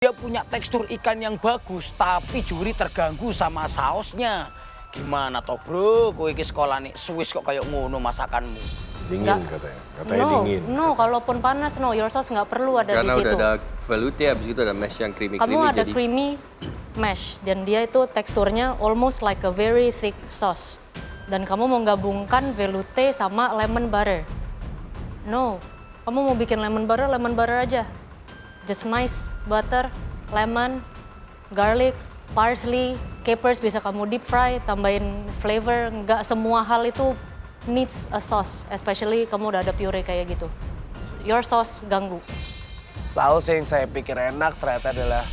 Dia punya tekstur ikan yang bagus, tapi juri terganggu sama sausnya. Gimana toh bro, kowe iki sekolah nih Swiss kok kayak ngono masakanmu. Dingin katanya dingin. No, kalaupun panas, no, your sauce nggak perlu ada Karena di situ. udah ada velouté, habis itu ada mesh yang creamy-creamy. Kamu ada jadi creamy mesh, dan dia itu teksturnya almost like a very thick sauce. Dan kamu mau gabungkan velouté sama lemon butter. No, kamu mau bikin lemon butter aja. Just nice butter, lemon, garlic, parsley, capers bisa kamu deep fry, tambahin flavor. Nggak semua hal itu needs a sauce, especially kamu udah ada puree kayak gitu. Your sauce ganggu. Saus yang saya pikir enak ternyata adalah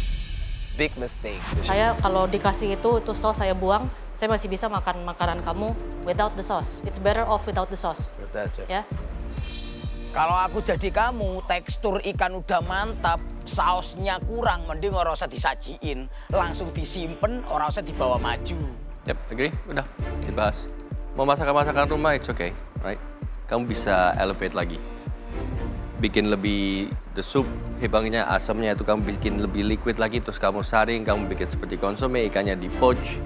big mistake. Saya kalau dikasih itu sauce saya buang, saya masih bisa makan makanan kamu without the sauce. It's better off without the sauce. Betul, Chef. Ya. Kalau aku jadi kamu, tekstur ikan udah mantap, sausnya kurang, mending ora usah disajiin. Langsung disimpen, ora usah dibawa maju. Yep, agree? Udah, dibahas. Mau masakan-masakan rumah, it's okay, right? Kamu bisa elevate lagi. Bikin lebih, the soup, hibangnya, asamnya itu kamu bikin lebih liquid lagi, terus kamu saring, kamu bikin seperti konsome, ikannya di poach,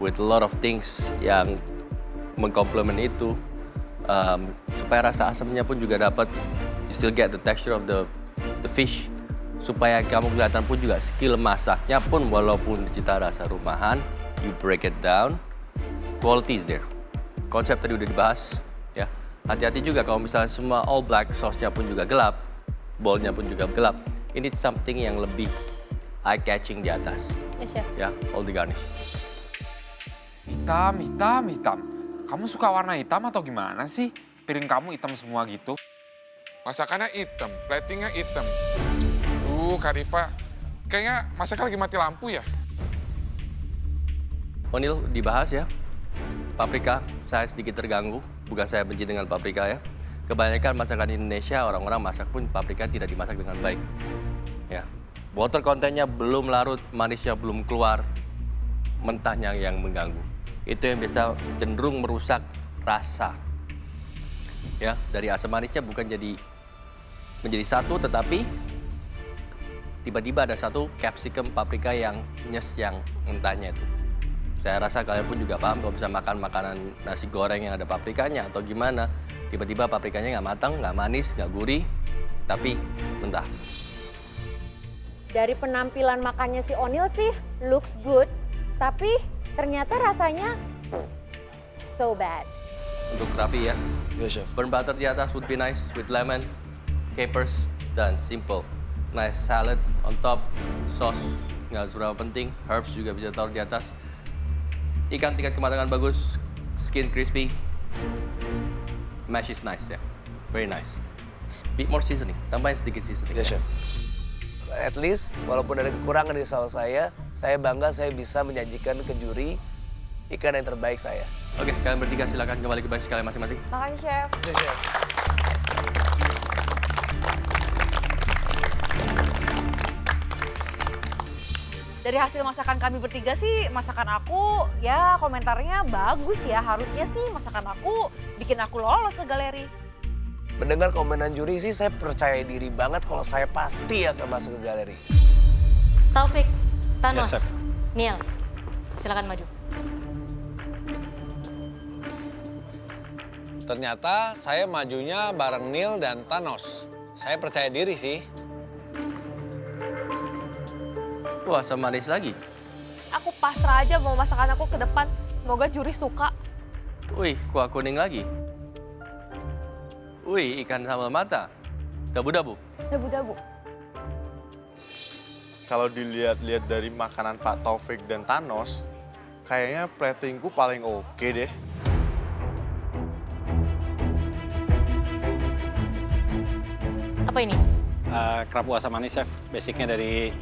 with a lot of things yang mengkomplement itu. Supaya rasa asamnya pun juga dapat, you still get the texture of the fish. Supaya kamu kelihatan pun juga skill masaknya pun walaupun cita rasa rumahan, you break it down, quality is there. Konsep tadi udah dibahas, ya. Hati-hati juga kalau misalnya semua all black, sauce-nya pun juga gelap, bowl-nya pun juga gelap. Ini something yang lebih eye-catching di atas. Yes, Chef. Ya, all the garnish. Hitam. Kamu suka warna hitam atau gimana sih? Piring kamu hitam semua gitu. Masakannya hitam, platingnya hitam. Kak Rifa, kayaknya masaknya lagi mati lampu ya? Onil dibahas ya. Paprika, saya sedikit terganggu. Bukan saya benci dengan paprika ya. Kebanyakan masakan Indonesia, orang-orang masak pun paprika tidak dimasak dengan baik. Ya, water kontennya belum larut, manisnya belum keluar, mentahnya yang mengganggu. Itu yang biasa cenderung merusak rasa. Ya, dari asam manisnya bukan menjadi satu, tetapi tiba-tiba ada satu capsicum paprika yang nyes yang mentahnya itu. Saya rasa kalian pun juga paham kalau bisa makan makanan nasi goreng yang ada paprikanya atau gimana. Tiba-tiba paprikanya nggak matang, nggak manis, nggak gurih, tapi mentah. Dari penampilan makannya si Onil sih looks good, tapi ternyata rasanya so bad. Untuk Raffi ya, Yes, Chef. burn butter di atas would be nice with lemon, capers, dan simple. Nice salad on top, sauce nggak seberapa penting, herbs juga bisa taruh di atas. Ikan tingkat kematangan bagus, skin crispy, mash is nice ya, very nice. Bit more seasoning, tambahin sedikit seasoning. Yes, Chef. At least, walaupun ada kekurangan di saus saya bangga saya bisa menyajikan ke juri ikan yang terbaik saya. Oke, kalian bertiga silakan kembali ke base kalian masing-masing. Makanya Chef. Yes, Chef. Dari hasil masakan kami bertiga sih, masakan aku ya komentarnya bagus ya. Harusnya sih masakan aku bikin aku lolos ke galeri. Mendengar komenan juri sih saya percaya diri banget kalau saya pasti akan masuk ke galeri. Taufik, Thanos, Yes, Chef. Neil, silakan maju. Ternyata saya majunya bareng Neil dan Thanos. Saya percaya diri sih. Wah, asam manis lagi. Aku pasrah aja mau masakan aku ke depan. Semoga juri suka. Wih, kuah kuning lagi. Wih, ikan sambal mata. Dabu-dabu. Dabu-dabu. Kalau dilihat-lihat dari makanan Pak Taufik dan Thanos, kayaknya platingku paling oke deh. Apa ini? Kerapu asam manis, Chef. Basicnya dari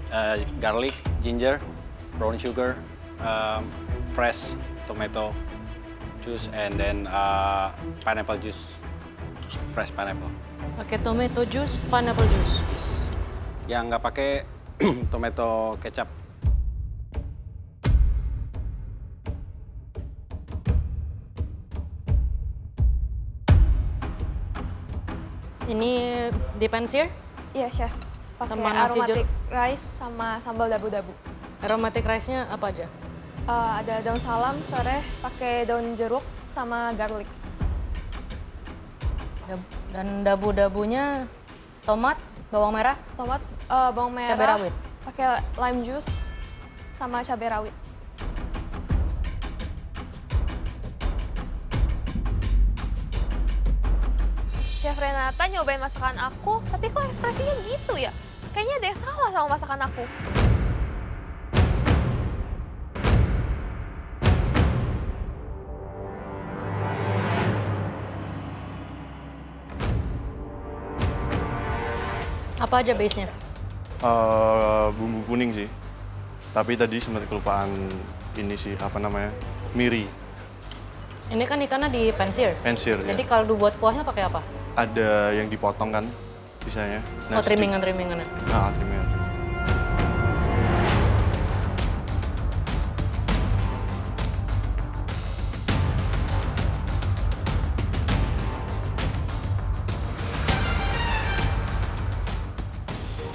garlic, ginger, brown sugar, fresh tomato juice, and then pineapple juice. Fresh pineapple. Pakai tomato juice, pineapple juice. Yes. Yang nggak pakai tomato kecap. Ini depends here. Iya, Chef. pakai Sama nasi aromatic jeruk. rice sama sambal dabu-dabu. Aromatic rice-nya apa aja? Ada daun salam, sereh, pakai daun jeruk sama garlic. Dan dabu-dabunya tomat, bawang merah, Tomat, bawang merah, cabai rawit. pakai lime juice sama cabai rawit. Chef Renata nyobain masakan aku, tapi kok ekspresinya gitu ya? Kayaknya ada yang salah sama masakan aku. Apa aja base-nya? Bumbu kuning sih. Tapi tadi sempat kelupaan ini sih, apa namanya? Miri, Ini kan ikannya di pensir. pensir Jadi ya. kalau buat kuahnya pakai apa? Ada yang dipotong kan, sisanya. Oh, trimmingan-trimmingannya. Nah, trimmingan.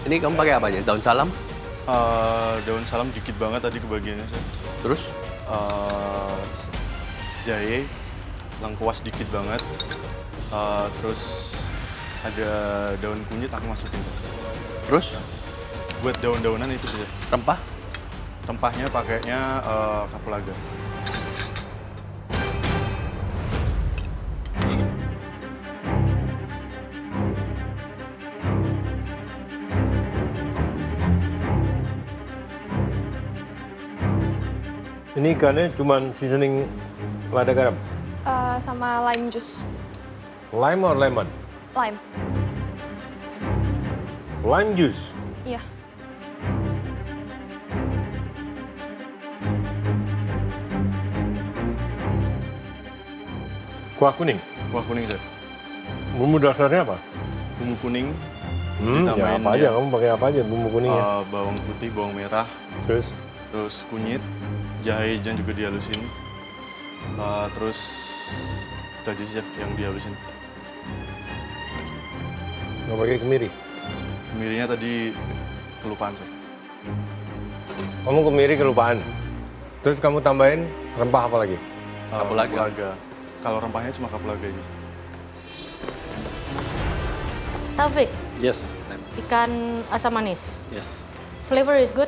Ini kamu pakai apa aja? Daun salam? Daun salam dikit banget tadi kebagiannya saya. Terus? Jahe, lengkuas dikit banget. Terus ada daun kunyit aku masukin. Terus? Buat daun-daunan itu sih. Rempah? Rempahnya pakainya kapulaga. Ini ikannya cuma seasoning lada garam. Sama lime juice. Lime or lemon? Lime, Lime juice. iya. Kuah kuning. Kuah kuning sih. Bumbu dasarnya apa? Bumbu kuning, Ya ditambahin apa aja, kamu pakai apa aja bumbu kuningnya? bawang putih, bawang merah, Terus terus kunyit, jahe hijau juga dihalusin. Terus itu aja sih Chef, yang dihalusin. nggak pakai kemiri. Kemirinya tadi kelupaan Chef. Kamu kemiri kelupaan. Terus kamu tambahin rempah apa lagi? Kapulaga. Kalau rempahnya cuma kapulaga aja. Taufik, Yes, ikan asam manis. yes. Flavor is good.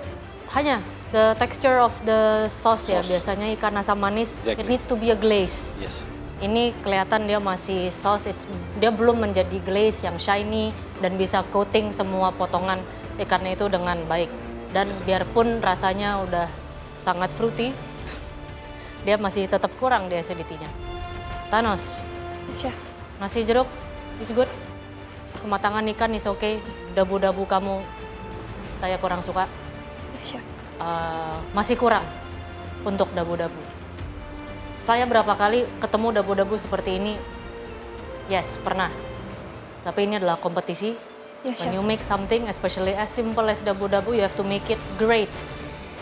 Hanya the texture of the sauce ya. Sauce. Biasanya ikan asam manis, it Exactly. needs to be a glaze. Yes. Ini kelihatan dia masih sauce, dia belum menjadi glaze yang shiny dan bisa coating semua potongan ikannya itu dengan baik. Dan biarpun rasanya udah sangat fruity, dia masih tetap kurang di acidity-nya. Thanos, Chef. nasi jeruk is good. Kematangan ikan is okay. Dabu-dabu kamu saya kurang suka. Ya, Chef. Masih kurang untuk dabu-dabu. Saya berapa kali ketemu dabu-dabu seperti ini? Yes, pernah. Tapi ini adalah kompetisi. Ya, When Chef. you make something, especially as simple as dabu-dabu, you have to make it great.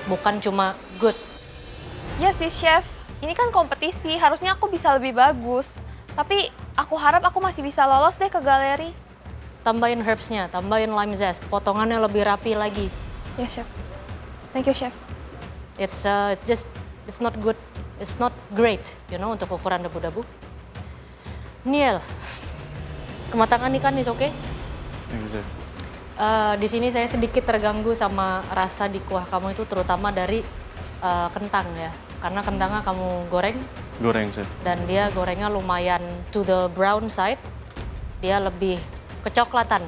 Bukan cuma good. Ya sih, Chef. Ini kan kompetisi, harusnya aku bisa lebih bagus. Tapi aku harap aku masih bisa lolos deh ke galeri. Tambahin herbs-nya, tambahin lime zest, potongannya lebih rapi lagi. Ya, Chef. Thank you, Chef. It's not good, it's not great, untuk ukuran dabu-dabu. Niel, kematangan ikan is okay. Thank you, Chef. Di sini saya sedikit terganggu sama rasa di kuah kamu itu, terutama dari kentang ya. Karena kentangnya kamu goreng Goreng Chef. dan dia gorengnya lumayan to the brown side. Dia lebih kecoklatan.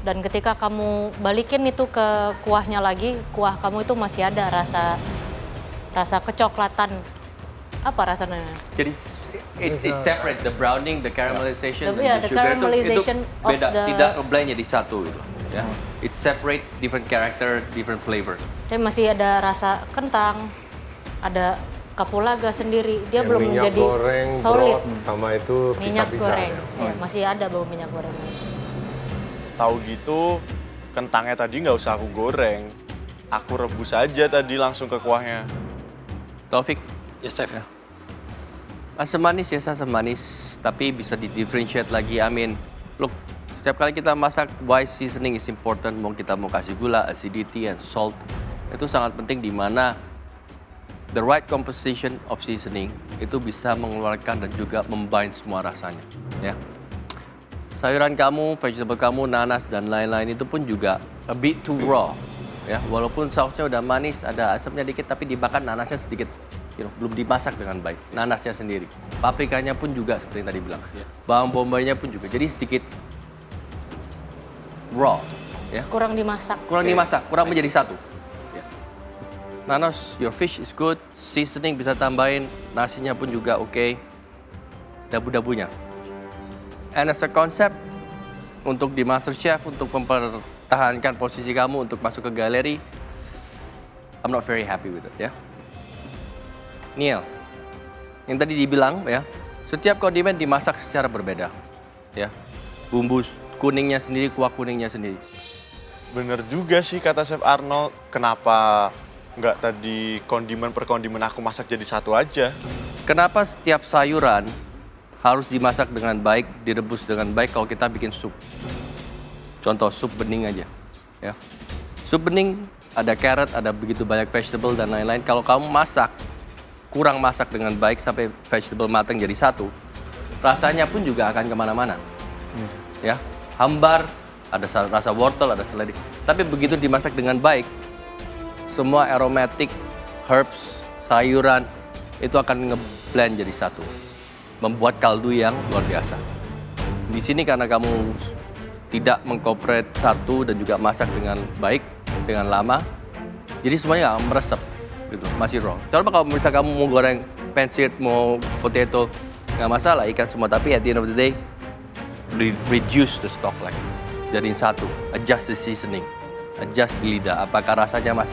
Dan ketika kamu balikin itu ke kuahnya lagi, kuah kamu itu masih ada rasa kecoklatan. Apa rasanya? Jadi it's separate, the browning, the caramelization, The caramelization itu of beda, the- tidak blend jadi satu gitu. Ya, it separate different character, different flavor. Saya masih ada rasa kentang, ada kapulaga sendiri. Dia belum minyak menjadi goreng, solid. broth, sama itu Minyak pisah-pisah. goreng, ya, masih ada bau minyak goreng. Tahu gitu, kentangnya tadi nggak usah aku goreng. Aku rebus aja tadi langsung ke kuahnya. Taufik, Yes, Chef. asam manis ya asam manis, tapi bisa di differentiate lagi. I mean, look, Setiap kali kita masak, why seasoning is important. Kita mau kasih gula, acidity, and salt. Itu sangat penting di mana the right composition of seasoning itu bisa mengeluarkan dan juga membind semua rasanya. Ya. Sayuran kamu, vegetable kamu, nanas, dan lain-lain itu pun juga a bit too raw. Ya. Walaupun sausnya udah manis, ada asamnya dikit, tapi dibakar nanasnya sedikit. Belum dimasak dengan baik, nanasnya sendiri. Paprikanya pun juga seperti yang tadi bilang. Bawang bombaynya pun juga, jadi sedikit raw. Ya. Kurang dimasak. Kurang menjadi satu. Ya. Nanos, your fish is good, seasoning bisa tambahin, nasinya pun juga oke. Dabu-dabunya. And as a concept, untuk di MasterChef, untuk mempertahankan posisi kamu untuk masuk ke galeri, I'm not very happy with it, ya. Neil, yang tadi dibilang ya, setiap kondimen dimasak secara berbeda, ya. Bumbu kuningnya sendiri, kuah kuningnya sendiri. Bener juga sih kata Chef Arnold, kenapa nggak tadi kondimen per kondimen aku masak jadi satu aja? Kenapa setiap sayuran harus dimasak dengan baik, direbus dengan baik kalau kita bikin sup? Contoh sup bening aja, ya. Sup bening ada carrot, ada begitu banyak vegetable dan lain-lain. Kalau kamu kurang masak dengan baik sampai vegetable matang jadi satu, rasanya pun juga akan kemana-mana. Ya, hambar, ada rasa wortel, ada seledri. Tapi begitu dimasak dengan baik, semua aromatic, herbs, sayuran, itu akan ngeblend jadi satu. Membuat kaldu yang luar biasa. Di sini karena kamu tidak mengkooperate satu dan juga masak dengan baik, dengan lama, jadi semuanya meresap. Gitu, masih raw. Coba kalau misalnya kamu mau goreng pancit, mau potato, nggak masalah, ikan semua. Tapi at the end of the day, reduce the stock lagi. Jadiin satu, adjust the seasoning, adjust di lidah. Apakah rasanya masih